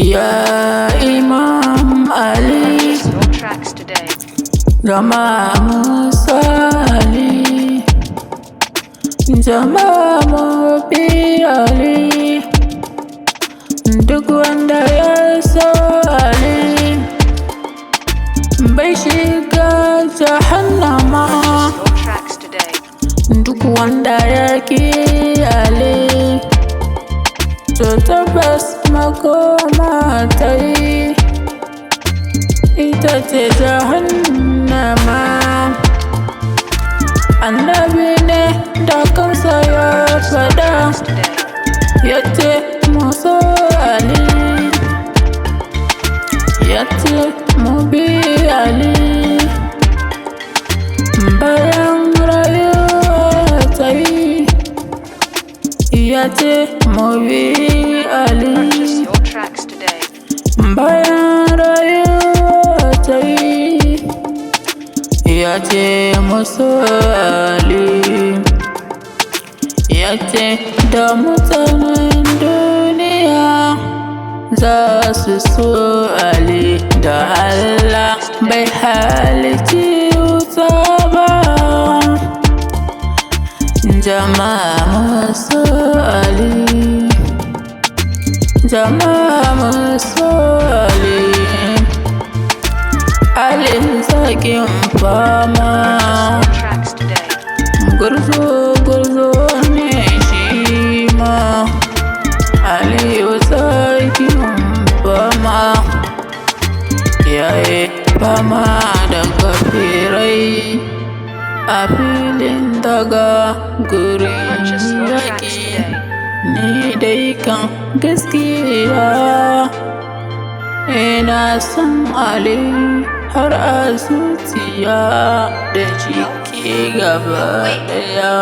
Ya Imam Ali, jama'a MUSO Ali, jama'a mu bi Ali, duk wanda ya so Ali bai shiga jahannama, duk wanda ya ki Ali to tabbas makoma ta yi ita ce jahannama. Annabi ne da kansa ya faɗa, ya ce MUSO Ali, ya ce mu bi Ali bayan rayuwa ta yi, ya ce mu bi Ali bayan rayuwa ta yi, ya ce MUSO Ali, ya ce da mutanen duniya za su so Ali da Allah bai halici wuta ba. Jama'a MUSO Ali, jama'a MUSO Ali, Ali zakin fama, gurzo ne shi ma. Aliyu zakin fama, yayi fama da kafirai a filin daga gurin yaƙi. Ni dai kan gaskiya ina son Ali har a zuciya da jiki gaba ɗaya.